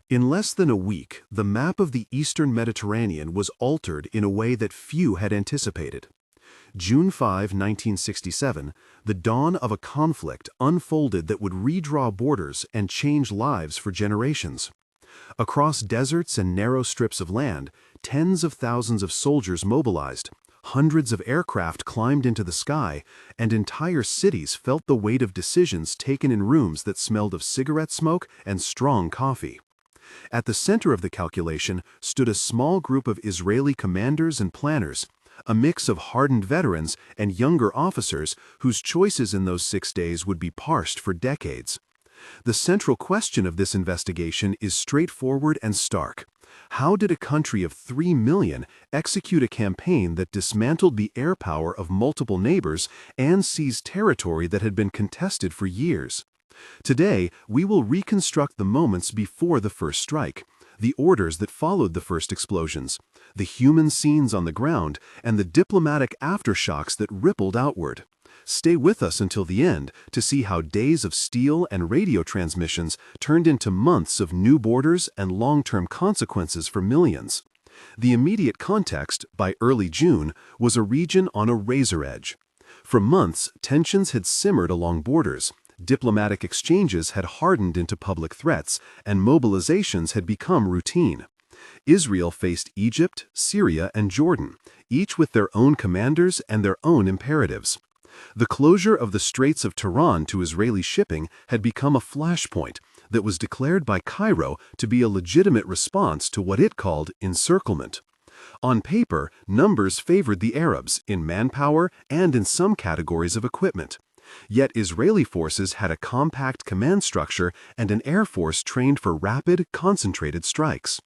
In less than a week, the map of the eastern Mediterranean was altered in a way that few had anticipated. June 5, 1967, the dawn of a conflict unfolded that would redraw borders and change lives for generations. Across deserts and narrow strips of land, tens of thousands of soldiers mobilized, hundreds of aircraft climbed into the sky, and entire cities felt the weight of decisions taken in rooms that smelled of cigarette smoke and strong coffee. At the center of the calculation stood a small group of Israeli commanders and planners, a mix of hardened veterans and younger officers whose choices in those 6 days would be parsed for decades. The central question of this investigation is straightforward and stark. How did a country of 3 million execute a campaign that dismantled the air power of multiple neighbors and seized territory that had been contested for years? Today, we will reconstruct the moments before the first strike, the orders that followed the first explosions, the human scenes on the ground, and the diplomatic aftershocks that rippled outward. Stay with us until the end to see how days of steel and radio transmissions turned into months of new borders and long-term consequences for millions. The immediate context, by early June, was a region on a razor edge. For months, tensions had simmered along borders. Diplomatic exchanges had hardened into public threats, and mobilizations had become routine. Israel faced Egypt, Syria, and Jordan, each with their own commanders and their own imperatives. The closure of the Straits of Tiran to Israeli shipping had become a flashpoint that was declared by Cairo to be a legitimate response to what it called encirclement. On paper, numbers favored the Arabs in manpower and in some categories of equipment. Yet Israeli forces had a compact command structure and an air force trained for rapid, concentrated strikes.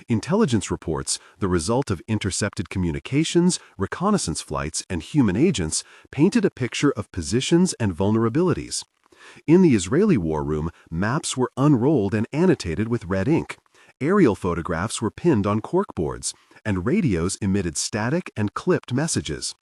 Intelligence reports, the result of intercepted communications, reconnaissance flights, and human agents, painted a picture of positions and vulnerabilities. In the Israeli war room, maps were unrolled and annotated with red ink. Aerial photographs were pinned on corkboards, and radios emitted static and clipped messages.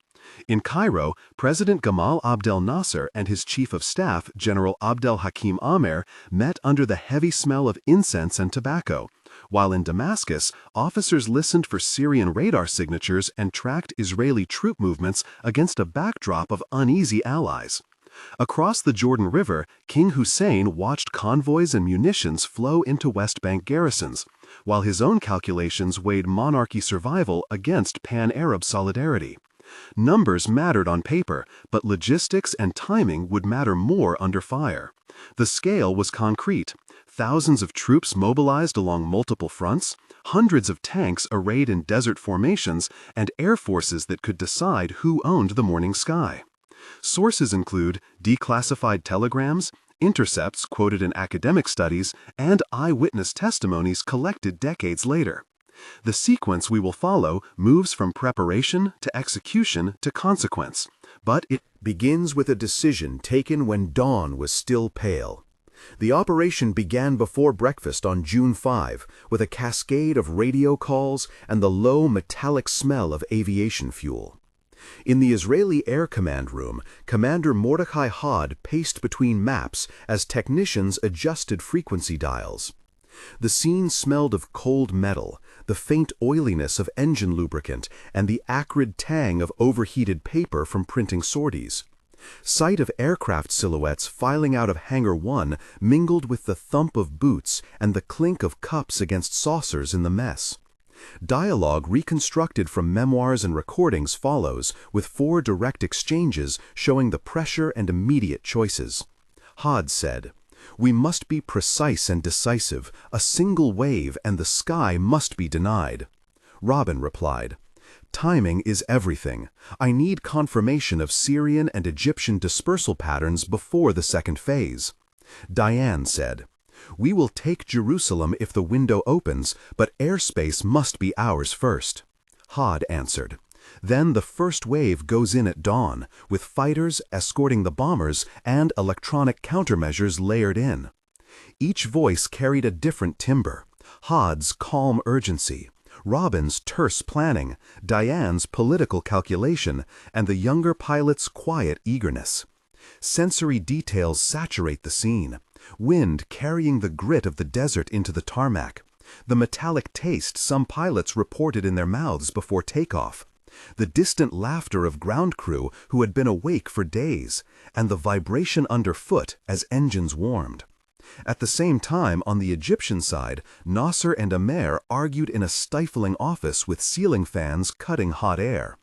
In Cairo, President Gamal Abdel Nasser and his chief of staff, General Abdel Hakim Amer, met under the heavy smell of incense and tobacco, while in Damascus, officers listened for Syrian radar signatures and tracked Israeli troop movements against a backdrop of uneasy allies. Across the Jordan River, King Hussein watched convoys and munitions flow into West Bank garrisons, while his own calculations weighed monarchy survival against pan-Arab solidarity. Numbers mattered on paper, but logistics and timing would matter more under fire. The scale was concrete. Thousands of troops mobilized along multiple fronts, hundreds of tanks arrayed in desert formations, and air forces that could decide who owned the morning sky. Sources include declassified telegrams, intercepts quoted in academic studies, and eyewitness testimonies collected decades later. The sequence we will follow moves from preparation to execution to consequence, but it begins with a decision taken when dawn was still pale. The operation began before breakfast on June 5 with a cascade of radio calls and the low metallic smell of aviation fuel. In the Israeli Air Command room, Commander Mordechai Hod paced between maps as technicians adjusted frequency dials. The scene smelled of cold metal, the faint oiliness of engine lubricant, and the acrid tang of overheated paper from printing sorties. Sight of aircraft silhouettes filing out of Hangar 1 mingled with the thump of boots and the clink of cups against saucers in the mess. Dialogue reconstructed from memoirs and recordings follows, with 4 direct exchanges showing the pressure and immediate choices. Hod said, "We must be precise and decisive. A single wave and the sky must be denied." Robin replied, "Timing is everything. I need confirmation of Syrian and Egyptian dispersal patterns before the second phase." Diane said, "We will take Jerusalem if the window opens, but airspace must be ours first." Hod answered, "Then the first wave goes in at dawn, with fighters escorting the bombers and electronic countermeasures layered in." Each voice carried a different timbre: Hod's calm urgency, Robin's terse planning, Diane's political calculation, and the younger pilot's quiet eagerness. Sensory details saturate the scene. Wind carrying the grit of the desert into the tarmac. The metallic taste some pilots reported in their mouths before takeoff. The distant laughter of ground crew who had been awake for days, and the vibration underfoot as engines warmed. At the same time, on the Egyptian side, Nasser and Amer argued in a stifling office with ceiling fans cutting hot air.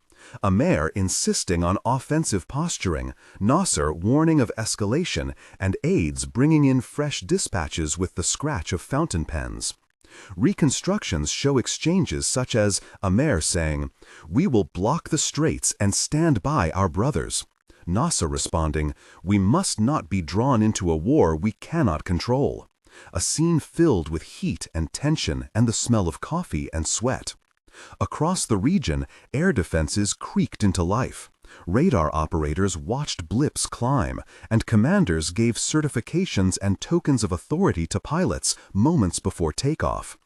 Amer insisting on offensive posturing, Nasser warning of escalation, and aides bringing in fresh dispatches with the scratch of fountain pens. Reconstructions show exchanges such as Amer saying, "We will block the straits and stand by our brothers." Nasser responding, "We must not be drawn into a war we cannot control." A scene filled with heat and tension and the smell of coffee and sweat. Across the region, air defenses creaked into life. Radar operators watched blips climb, and commanders gave certifications and tokens of authority to pilots moments before takeoff.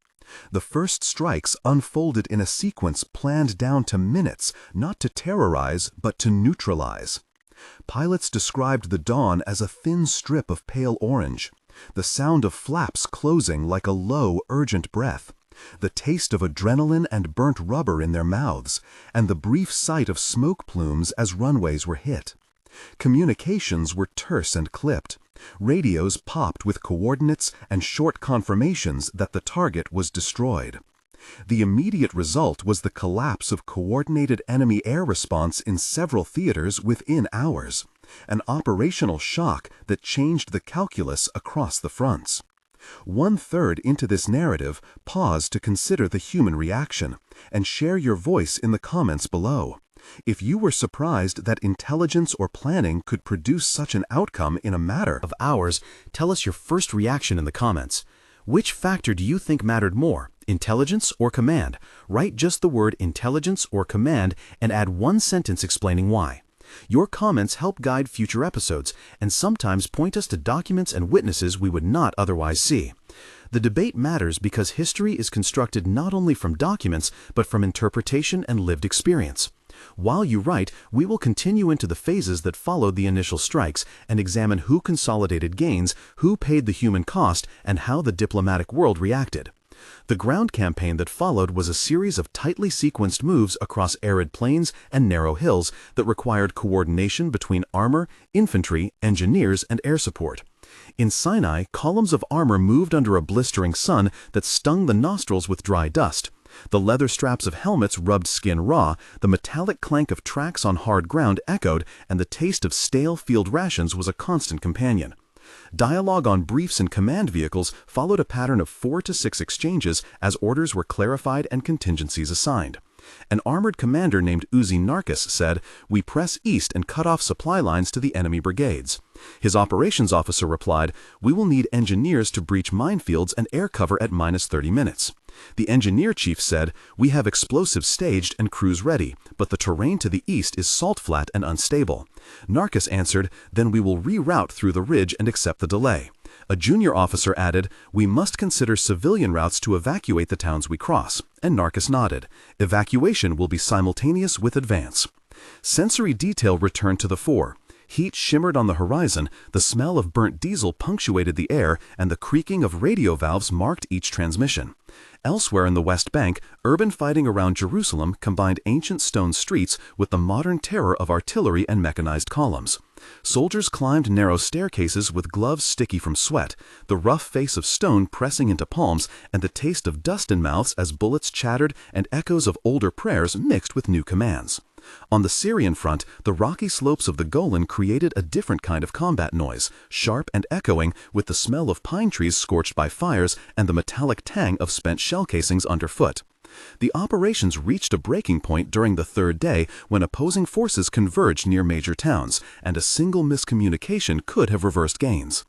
The first strikes unfolded in a sequence planned down to minutes, not to terrorize, but to neutralize. Pilots described the dawn as a thin strip of pale orange, the sound of flaps closing like a low, urgent breath, the taste of adrenaline and burnt rubber in their mouths, and the brief sight of smoke plumes as runways were hit. Communications were terse and clipped. Radios popped with coordinates and short confirmations that the target was destroyed. The immediate result was the collapse of coordinated enemy air response in several theaters within hours, an operational shock that changed the calculus across the fronts. One-third into this narrative, pause to consider the human reaction, and share your voice in the comments below. If you were surprised that intelligence or planning could produce such an outcome in a matter of hours, tell us your first reaction in the comments. Which factor do you think mattered more, intelligence or command? Write just the word intelligence or command and add one sentence explaining why. Your comments help guide future episodes and sometimes point us to documents and witnesses we would not otherwise see. The debate matters because history is constructed not only from documents, but from interpretation and lived experience. While you write, we will continue into the phases that followed the initial strikes and examine who consolidated gains, who paid the human cost, and how the diplomatic world reacted. The ground campaign that followed was a series of tightly sequenced moves across arid plains and narrow hills that required coordination between armor, infantry, engineers, and air support. In Sinai, columns of armor moved under a blistering sun that stung the nostrils with dry dust. The leather straps of helmets rubbed skin raw, the metallic clank of tracks on hard ground echoed, and the taste of stale field rations was a constant companion. Dialogue on briefs and command vehicles followed a pattern of 4 to 6 exchanges as orders were clarified and contingencies assigned. An armored commander named Uzi Narkis said, "We press east and cut off supply lines to the enemy brigades." His operations officer replied, "We will need engineers to breach minefields and air cover at -30 minutes. The engineer chief said, "We have explosives staged and crews ready, but the terrain to the east is salt flat and unstable." Narkis answered, "Then we will reroute through the ridge and accept the delay." A junior officer added, "We must consider civilian routes to evacuate the towns we cross," and Narkis nodded. "Evacuation will be simultaneous with advance." Sensory detail returned to the fore. Heat shimmered on the horizon, the smell of burnt diesel punctuated the air, and the creaking of radio valves marked each transmission. Elsewhere in the West Bank, urban fighting around Jerusalem combined ancient stone streets with the modern terror of artillery and mechanized columns. Soldiers climbed narrow staircases with gloves sticky from sweat, the rough face of stone pressing into palms, and the taste of dust in mouths as bullets chattered and echoes of older prayers mixed with new commands. On the Syrian front, the rocky slopes of the Golan created a different kind of combat noise, sharp and echoing, with the smell of pine trees scorched by fires and the metallic tang of spent shell casings underfoot. The operations reached a breaking point during the third day when opposing forces converged near major towns, and a single miscommunication could have reversed gains.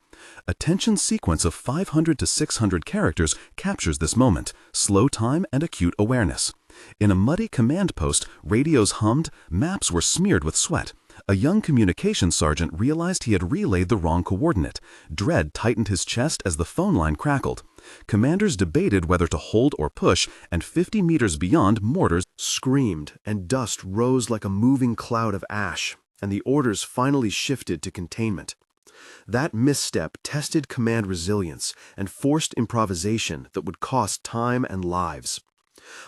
A tension sequence of 500 to 600 characters captures this moment, slow time and acute awareness. In a muddy command post, radios hummed, maps were smeared with sweat. A young communications sergeant realized he had relayed the wrong coordinate. Dread tightened his chest as the phone line crackled. Commanders debated whether to hold or push, and 50 meters beyond, mortars screamed, and dust rose like a moving cloud of ash. and the orders finally shifted to containment. That misstep tested command resilience and forced improvisation that would cost time and lives.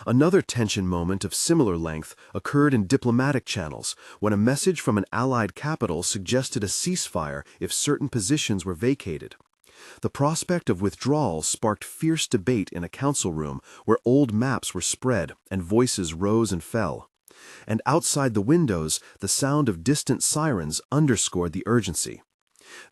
Another tension moment of similar length occurred in diplomatic channels when a message from an Allied capital suggested a ceasefire if certain positions were vacated. The prospect of withdrawal sparked fierce debate in a council room where old maps were spread and voices rose and fell. And outside the windows, the sound of distant sirens underscored the urgency.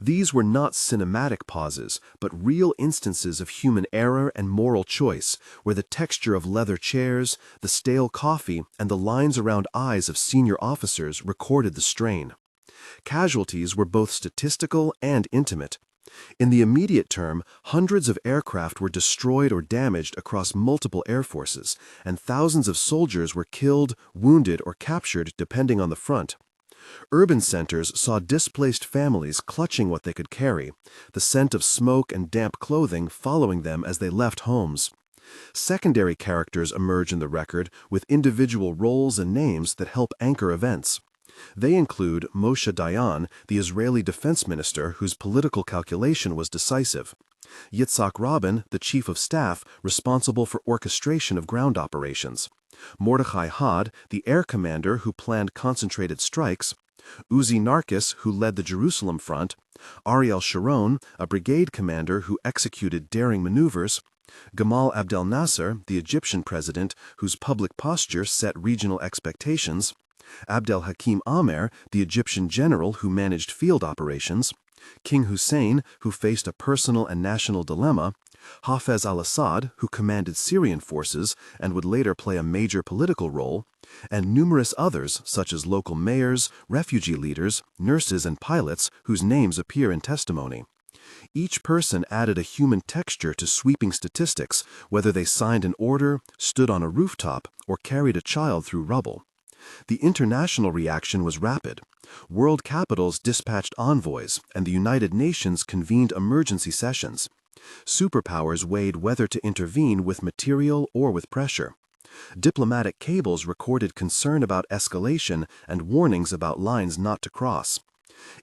These were not cinematic pauses, but real instances of human error and moral choice, where the texture of leather chairs, the stale coffee, and the lines around eyes of senior officers recorded the strain. Casualties were both statistical and intimate. In the immediate term, hundreds of aircraft were destroyed or damaged across multiple air forces, and thousands of soldiers were killed, wounded, or captured depending on the front. Urban centers saw displaced families clutching what they could carry, the scent of smoke and damp clothing following them as they left homes. Secondary characters emerge in the record with individual roles and names that help anchor events. They include Moshe Dayan, the Israeli defense minister whose political calculation was decisive; Yitzhak Rabin, the chief of staff responsible for orchestration of ground operations; Mordechai Had, the air commander who planned concentrated strikes; Uzi Narkis, who led the Jerusalem front; Ariel Sharon, a brigade commander who executed daring maneuvers; Gamal Abdel Nasser, the Egyptian president whose public posture set regional expectations; Abdel Hakim Amer, the Egyptian general who managed field operations; King Hussein, who faced a personal and national dilemma; Hafez al-Assad, who commanded Syrian forces and would later play a major political role; and numerous others such as local mayors, refugee leaders, nurses, and pilots whose names appear in testimony. Each person added a human texture to sweeping statistics, whether they signed an order, stood on a rooftop, or carried a child through rubble. The international reaction was rapid. World capitals dispatched envoys, and the United Nations convened emergency sessions. Superpowers weighed whether to intervene with material or with pressure. Diplomatic cables recorded concern about escalation and warnings about lines not to cross.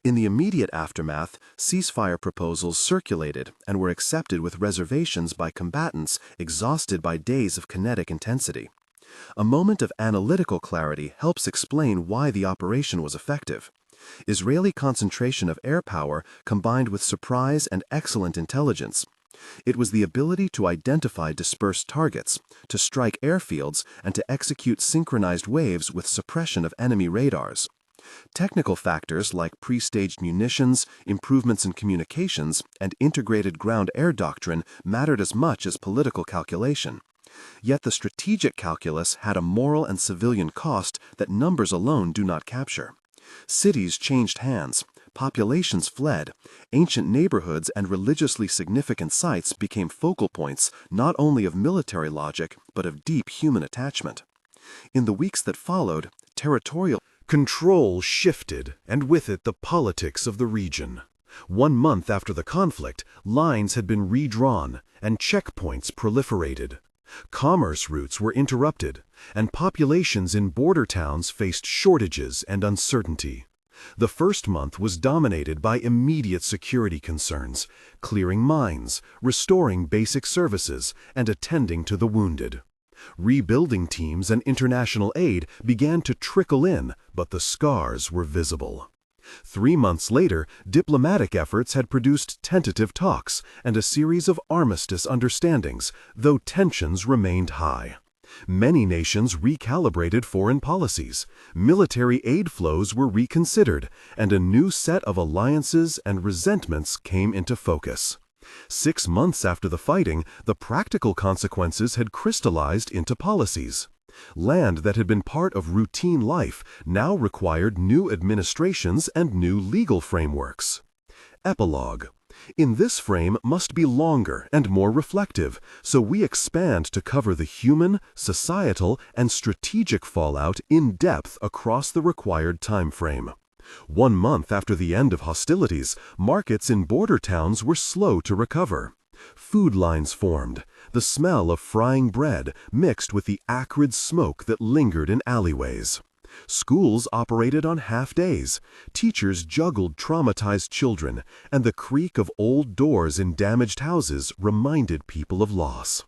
In the immediate aftermath, ceasefire proposals circulated and were accepted with reservations by combatants exhausted by days of kinetic intensity. A moment of analytical clarity helps explain why the operation was effective. Israeli concentration of air power combined with surprise and excellent intelligence. It was the ability to identify dispersed targets, to strike airfields, and to execute synchronized waves with suppression of enemy radars. Technical factors like pre-staged munitions, improvements in communications, and integrated ground-air doctrine mattered as much as political calculation. Yet the strategic calculus had a moral and civilian cost that numbers alone do not capture. Cities changed hands, populations fled, ancient neighborhoods and religiously significant sites became focal points not only of military logic but of deep human attachment. In the weeks that followed, territorial control shifted, and with it the politics of the region. 1 month after the conflict, lines had been redrawn and checkpoints proliferated. Commerce routes were interrupted, and populations in border towns faced shortages and uncertainty. The first month was dominated by immediate security concerns, clearing mines, restoring basic services, and attending to the wounded. Rebuilding teams and international aid began to trickle in, but the scars were visible. 3 months later, diplomatic efforts had produced tentative talks and a series of armistice understandings, though tensions remained high. Many nations recalibrated foreign policies, military aid flows were reconsidered, and a new set of alliances and resentments came into focus. 6 months after the fighting, the practical consequences had crystallized into policies. Land that had been part of routine life now required new administrations and new legal frameworks. Epilogue. In this frame must be longer and more reflective, so we expand to cover the human, societal, and strategic fallout in depth across the required time frame. 1 month after the end of hostilities, markets in border towns were slow to recover. Food lines formed, the smell of frying bread mixed with the acrid smoke that lingered in alleyways. Schools operated on half-days. Teachers juggled traumatized children, and the creak of old doors in damaged houses reminded people of loss.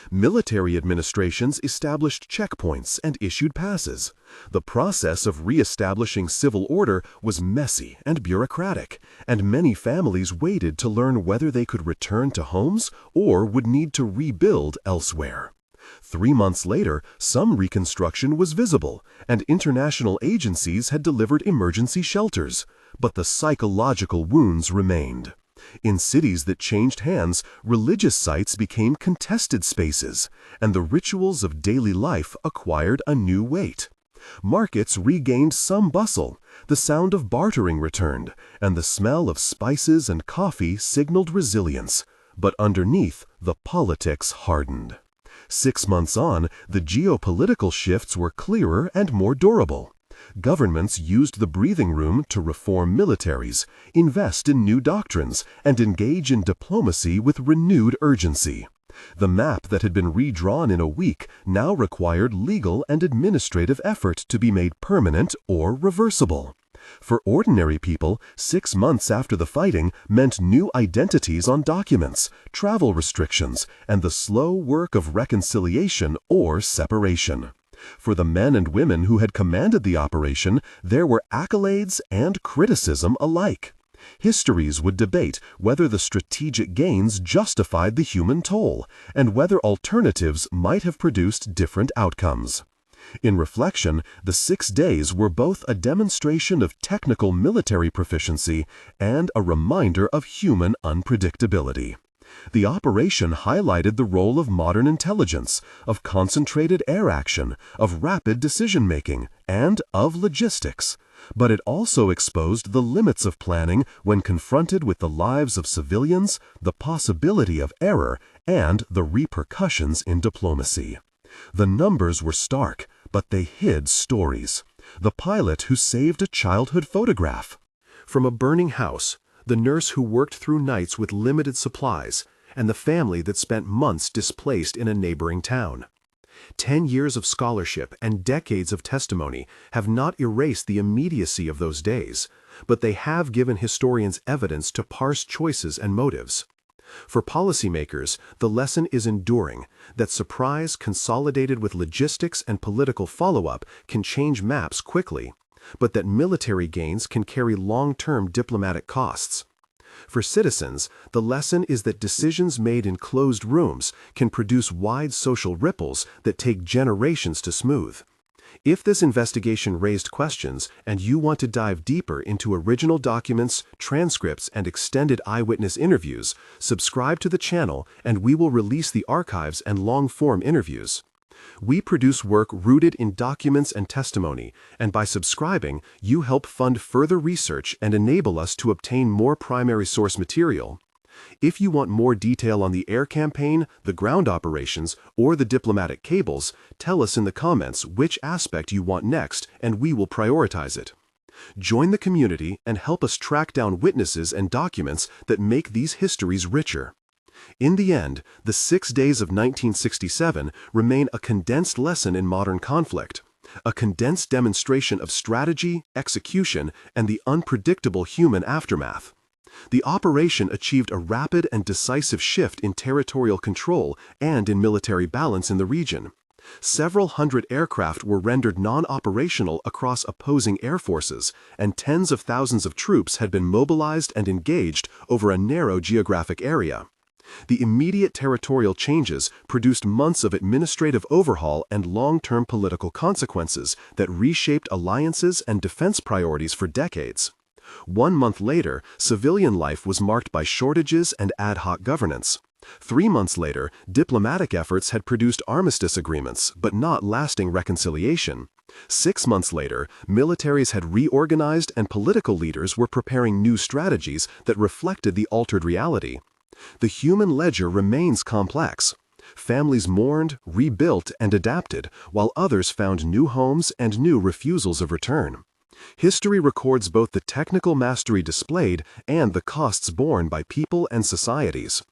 Military administrations established checkpoints and issued passes. The process of re-establishing civil order was messy and bureaucratic, and many families waited to learn whether they could return to homes or would need to rebuild elsewhere. 3 months later, some reconstruction was visible, and international agencies had delivered emergency shelters, but the psychological wounds remained. In cities that changed hands, religious sites became contested spaces, and the rituals of daily life acquired a new weight. Markets regained some bustle, the sound of bartering returned, and the smell of spices and coffee signaled resilience, but underneath, the politics hardened. 6 months on, the geopolitical shifts were clearer and more durable. Governments used the breathing room to reform militaries, invest in new doctrines, and engage in diplomacy with renewed urgency. The map that had been redrawn in a week now required legal and administrative effort to be made permanent or reversible. For ordinary people, 6 months after the fighting meant new identities on documents, travel restrictions, and the slow work of reconciliation or separation. For the men and women who had commanded the operation, there were accolades and criticism alike. Histories would debate whether the strategic gains justified the human toll, and whether alternatives might have produced different outcomes. In reflection, the 6 days were both a demonstration of technical military proficiency and a reminder of human unpredictability. The operation highlighted the role of modern intelligence, of concentrated air action, of rapid decision-making, and of logistics. But it also exposed the limits of planning when confronted with the lives of civilians, the possibility of error, and the repercussions in diplomacy. The numbers were stark, but they hid stories. The pilot who saved a childhood photograph. From a burning house, the nurse who worked through nights with limited supplies, and the family that spent months displaced in a neighboring town. 10 years of scholarship and decades of testimony have not erased the immediacy of those days, but they have given historians evidence to parse choices and motives. For policymakers, the lesson is enduring, that surprise consolidated with logistics and political follow-up can change maps quickly, but that military gains can carry long-term diplomatic costs. For citizens, the lesson is that decisions made in closed rooms can produce wide social ripples that take generations to smooth. If this investigation raised questions and you want to dive deeper into original documents, transcripts, and extended eyewitness interviews, subscribe to the channel and we will release the archives and long-form interviews. We produce work rooted in documents and testimony, and by subscribing, you help fund further research and enable us to obtain more primary source material. If you want more detail on the air campaign, the ground operations, or the diplomatic cables, tell us in the comments which aspect you want next, and we will prioritize it. Join the community and help us track down witnesses and documents that make these histories richer. In the end, the 6 days of 1967 remain a condensed lesson in modern conflict, a condensed demonstration of strategy, execution, and the unpredictable human aftermath. The operation achieved a rapid and decisive shift in territorial control and in military balance in the region. Several hundred aircraft were rendered non-operational across opposing air forces, and tens of thousands of troops had been mobilized and engaged over a narrow geographic area. The immediate territorial changes produced months of administrative overhaul and long-term political consequences that reshaped alliances and defense priorities for decades. 1 month later, civilian life was marked by shortages and ad hoc governance. 3 months later, diplomatic efforts had produced armistice agreements, but not lasting reconciliation. 6 months later, militaries had reorganized and political leaders were preparing new strategies that reflected the altered reality. The human ledger remains complex. Families mourned, rebuilt, and adapted, while others found new homes and new refusals of return. History records both the technical mastery displayed and the costs borne by people and societies.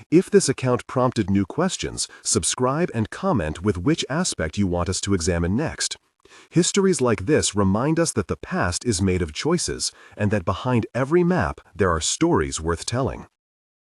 If this account prompted new questions, subscribe and comment with which aspect you want us to examine next. Histories like this remind us that the past is made of choices, and that behind every map there are stories worth telling.